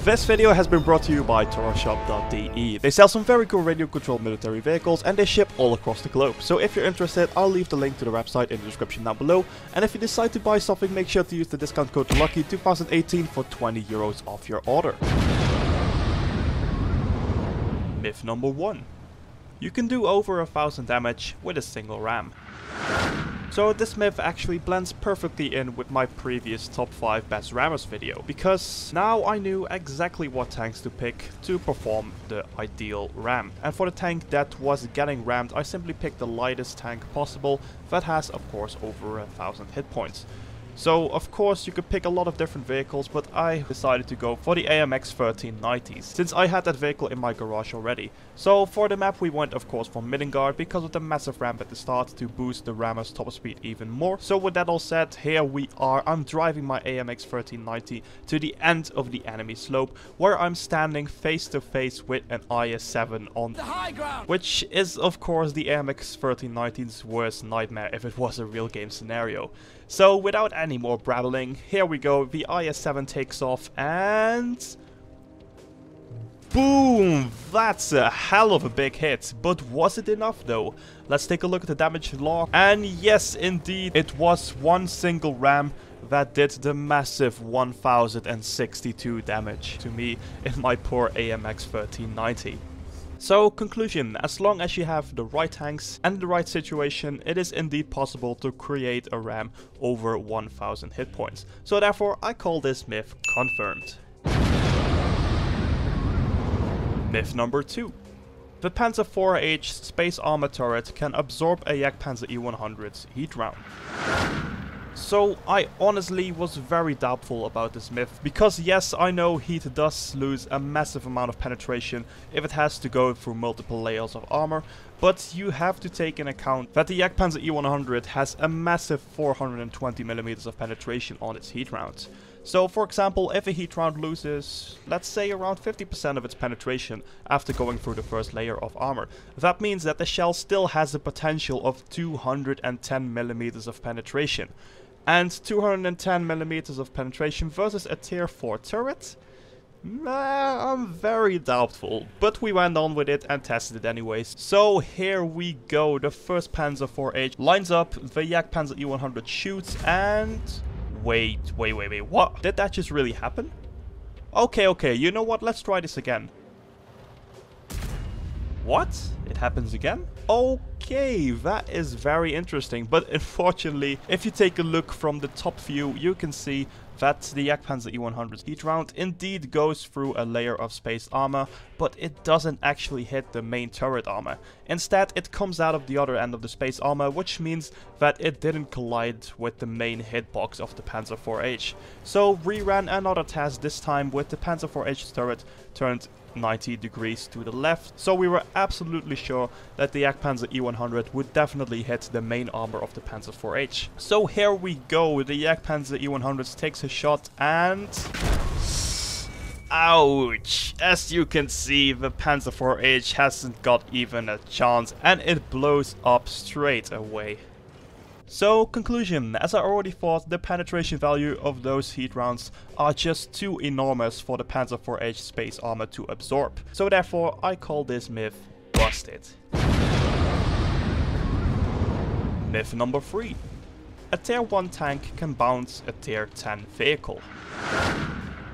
This video has been brought to you by ToroShop.de. They sell some very cool radio-controlled military vehicles and they ship all across the globe. So if you're interested, I'll leave the link to the website in the description down below. And if you decide to buy something, make sure to use the discount code LUCKY2018 for 20 euros off your order. Myth number 1. You can do over 1000 damage with a single ram. So this myth actually blends perfectly in with my previous top 5 best rammers video, because now I knew exactly what tanks to pick to perform the ideal ram. And for the tank that was getting rammed, I simply picked the lightest tank possible that has of course over 1000 hit points. So of course you could pick a lot of different vehicles, but I decided to go for the AMX 1390s, since I had that vehicle in my garage already. So for the map we went of course for Midgard because of the massive ramp at the start to boost the rammer's top speed even more. So with that all said, here we are. I'm driving my AMX 1390 to the end of the enemy slope, where I'm standing face to face with an IS-7 on the high ground, which is of course the AMX 1390's worst nightmare if it was a real game scenario. So without any more brabbling, here we go. The IS-7 takes off and boom! That's a hell of a big hit. But was it enough though? Let's take a look at the damage log. And yes, indeed, it was one single ram that did the massive 1062 damage to me in my poor AMX 1390. So conclusion, as long as you have the right tanks and the right situation, it is indeed possible to create a ram over 1000 hit points. So therefore I call this myth confirmed. Myth number 2. The Panzer IV-H space armor turret can absorb a Jagdpanzer E100's heat round. So I honestly was very doubtful about this myth, because yes, I know heat does lose a massive amount of penetration if it has to go through multiple layers of armor, but you have to take in account that the Jagdpanzer E100 has a massive 420mm of penetration on its heat rounds. So for example, if a heat round loses, let's say around 50% of its penetration after going through the first layer of armor, that means that the shell still has a potential of 210mm of penetration. And 210mm of penetration versus a tier 4 turret? I'm very doubtful, but we went on with it and tested it anyways. So here we go, the first Panzer IV-H lines up, the Jagdpanzer E100 shoots and... Wait, what? Did that just really happen? Okay, you know what, let's try this again. What? It happens again? Okay, that is very interesting, but unfortunately, if you take a look from the top view, you can see that the Jagdpanzer E100's heat round indeed goes through a layer of space armor, but it doesn't actually hit the main turret armor. Instead, it comes out of the other end of the space armor, which means that it didn't collide with the main hitbox of the Panzer IV-H. So reran another test, this time with the Panzer IV-H turret turned 90 degrees to the left, so we were absolutely sure that the Jagdpanzer E100 would definitely hit the main armor of the Panzer IV-H. So here we go, the Jagdpanzer E100 takes a shot and... ouch! As you can see, the Panzer IV-H hasn't got even a chance and it blows up straight away. So conclusion, as I already thought, the penetration value of those heat rounds are just too enormous for the Panzer IV-H space armor to absorb. So therefore I call this myth busted. Myth number 3. A tier 1 tank can bounce a tier 10 vehicle.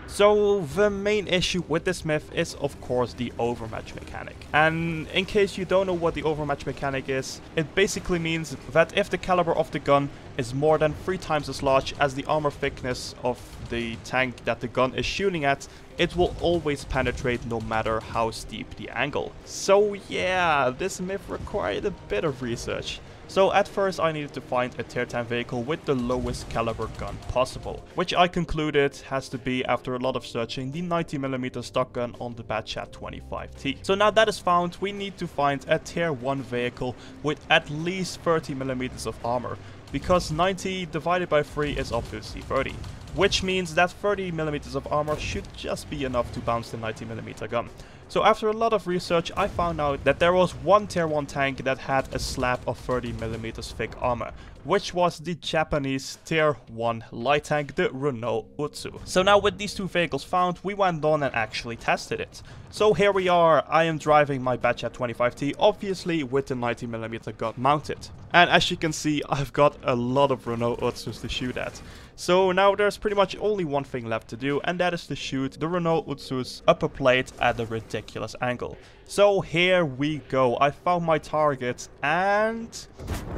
So the main issue with this myth is of course the overmatch mechanic. And in case you don't know what the overmatch mechanic is, it basically means that if the caliber of the gun is more than 3 times as large as the armor thickness of the tank that the gun is shooting at, it will always penetrate no matter how steep the angle. So yeah, this myth required a bit of research. So at first I needed to find a tier 10 vehicle with the lowest caliber gun possible, which I concluded has to be, after a lot of searching, the 90mm stock gun on the Batchat 25T. So now that is found, we need to find a tier 1 vehicle with at least 30mm of armor, because 90 divided by 3 is obviously 30. which means that 30mm of armor should just be enough to bounce the 90mm gun. So after a lot of research, I found out that there was one tier 1 tank that had a slab of 30mm thick armor, which was the Japanese tier 1 light tank, the Renault Utsu. So now with these two vehicles found, we went on and actually tested it. So here we are, I am driving my Batchat 25T, obviously with the 90mm gun mounted. And as you can see, I've got a lot of Renault Utsus to shoot at. So now there's pretty much only one thing left to do, and that is to shoot the Renault Utsu's upper plate at a ridiculous angle. So here we go, I found my target and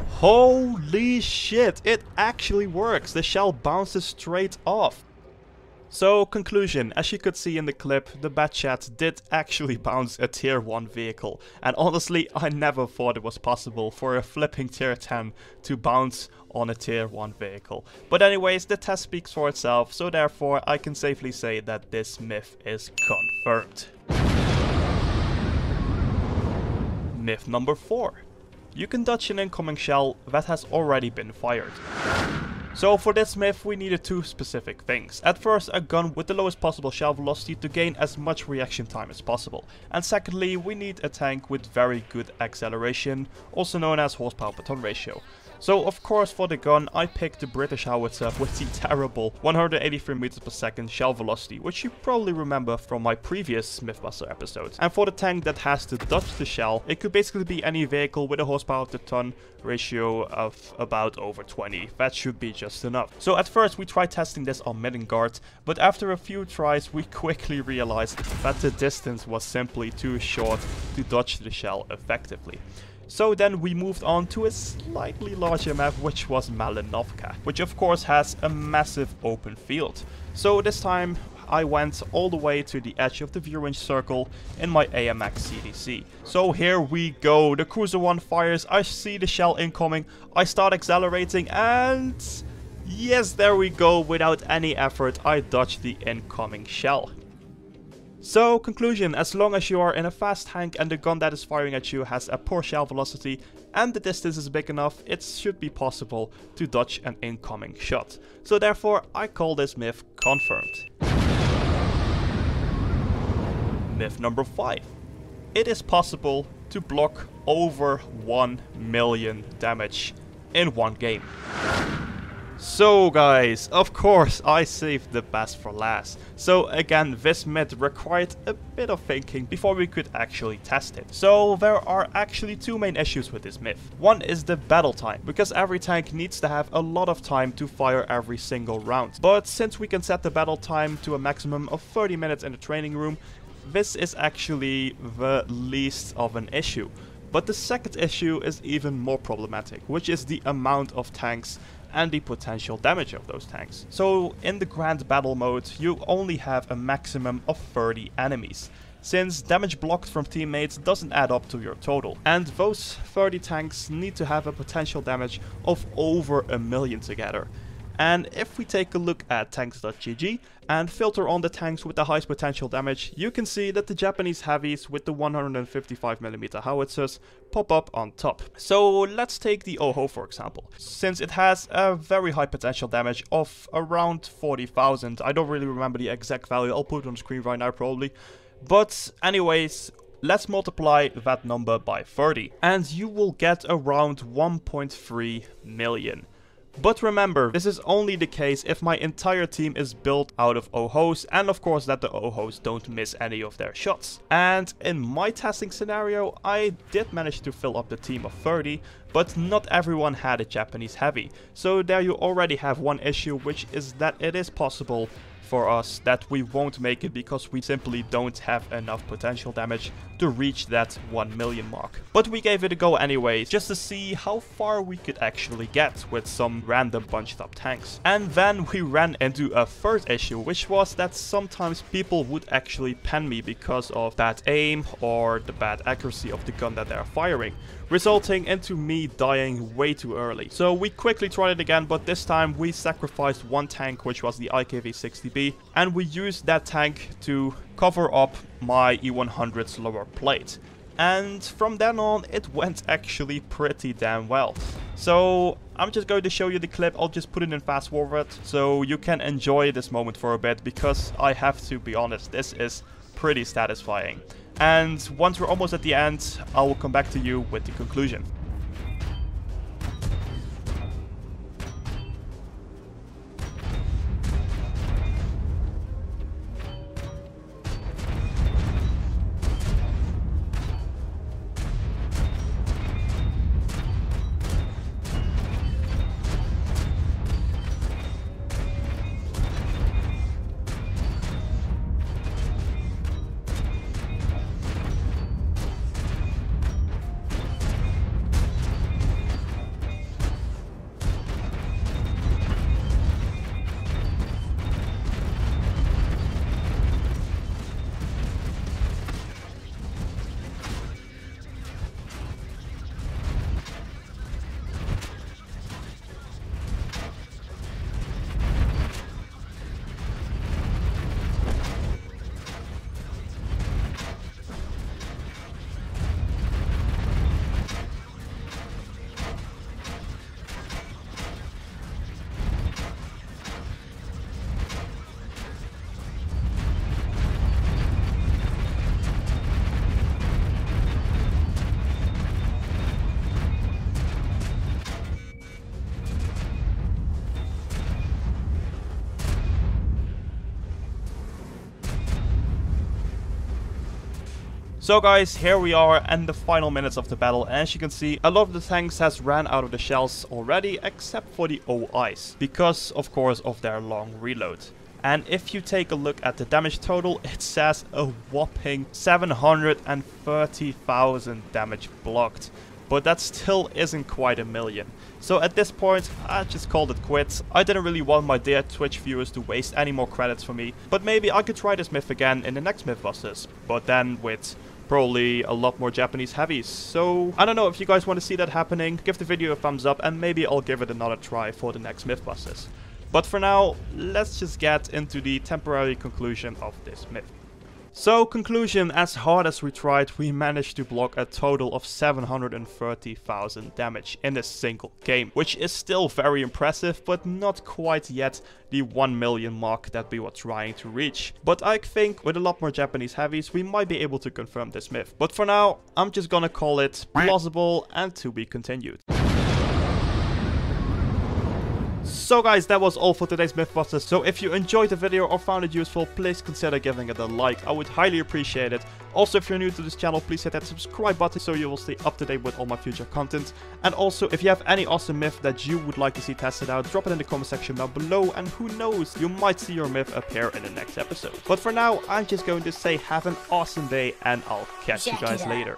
holy shit, it actually works, the shell bounces straight off. So conclusion, as you could see in the clip, the Batchat did actually bounce a tier 1 vehicle, and honestly I never thought it was possible for a flipping tier 10 to bounce on a tier 1 vehicle. But anyways, the test speaks for itself, so therefore I can safely say that this myth is confirmed. Myth number 4. You can dodge an incoming shell that has already been fired. So for this myth we needed two specific things. At first, a gun with the lowest possible shell velocity to gain as much reaction time as possible. And secondly, we need a tank with very good acceleration, also known as horsepower per ton ratio. So of course for the gun I picked the British howitzer with the terrible 183 meters per second shell velocity, which you probably remember from my previous Mythbuster episode. And for the tank that has to dodge the shell, it could basically be any vehicle with a horsepower per ton ratio of about over 20. That should be just enough. So at first we tried testing this on Midgard, but after a few tries we quickly realized that the distance was simply too short to dodge the shell effectively. So then we moved on to a slightly larger map, which was Malinovka, which of course has a massive open field. So this time I went all the way to the edge of the viewing circle in my AMX CDC. So here we go, the Cruiser 1 fires, I see the shell incoming, I start accelerating and yes, there we go, without any effort I dodged the incoming shell. So conclusion, as long as you are in a fast tank and the gun that is firing at you has a poor shell velocity and the distance is big enough, it should be possible to dodge an incoming shot. So therefore I call this myth confirmed. Myth number 5. It is possible to block over 1 million damage in one game. So guys, of course I saved the best for last. So again, this myth required a bit of thinking before we could actually test it. So there are actually two main issues with this myth. One is the battle time, because every tank needs to have a lot of time to fire every single round. But since we can set the battle time to a maximum of 30 minutes in the training room, this is actually the least of an issue. But the second issue is even more problematic, which is the amount of tanks and the potential damage of those tanks. So in the grand battle mode you only have a maximum of 30 enemies, since damage blocked from teammates doesn't add up to your total. And those 30 tanks need to have a potential damage of over 1 million together. And if we take a look at tanks.gg and filter on the tanks with the highest potential damage, you can see that the Japanese heavies with the 155mm howitzers pop up on top. So let's take the Oho for example, since it has a very high potential damage of around 40,000. I don't really remember the exact value, I'll put it on the screen right now probably. But anyways, let's multiply that number by 30 and you will get around 1.3 million. But remember, this is only the case if my entire team is built out of Ohos, and of course that the Ohos don't miss any of their shots. And in my testing scenario, I did manage to fill up the team of 30, but not everyone had a Japanese heavy. So there you already have one issue, which is that it is possible for us that we won't make it because we simply don't have enough potential damage to reach that 1 million mark. But we gave it a go anyways, just to see how far we could actually get with some random bunched up tanks. And then we ran into a third issue, which was that sometimes people would actually pen me because of bad aim or the bad accuracy of the gun that they're firing, resulting into me dying way too early. So we quickly tried it again, but this time we sacrificed one tank, which was the IKV-60B, and we used that tank to cover up my E100's lower plate. And from then on, it went actually pretty damn well. So I'm just going to show you the clip. I'll just put it in fast forward so you can enjoy this moment for a bit, because I have to be honest, this is pretty satisfying. And once we're almost at the end, I will come back to you with the conclusion. So guys, here we are in the final minutes of the battle. As you can see, a lot of the tanks has ran out of the shells already, except for the OIs, because of course of their long reload. And if you take a look at the damage total, it says a whopping 730,000 damage blocked. But that still isn't quite a million. So at this point, I just called it quits. I didn't really want my dear Twitch viewers to waste any more credits for me. But maybe I could try this myth again in the next Mythbusters. But then with probably a lot more Japanese heavies. So I don't know if you guys want to see that happening. Give the video a thumbs up and maybe I'll give it another try for the next Mythbusters. But for now, let's just get into the temporary conclusion of this myth. So conclusion, as hard as we tried, we managed to block a total of 730,000 damage in a single game, which is still very impressive, but not quite yet the 1 million mark that we were trying to reach. But I think with a lot more Japanese heavies, we might be able to confirm this myth. But for now, I'm just gonna call it plausible and to be continued. So guys, that was all for today's Mythbusters. So if you enjoyed the video or found it useful, please consider giving it a like. I would highly appreciate it. Also, if you're new to this channel, please hit that subscribe button so you will stay up to date with all my future content. And also, if you have any awesome myth that you would like to see tested out, drop it in the comment section down below. And who knows, you might see your myth appear in the next episode. But for now, I'm just going to say have an awesome day and I'll catch you guys later.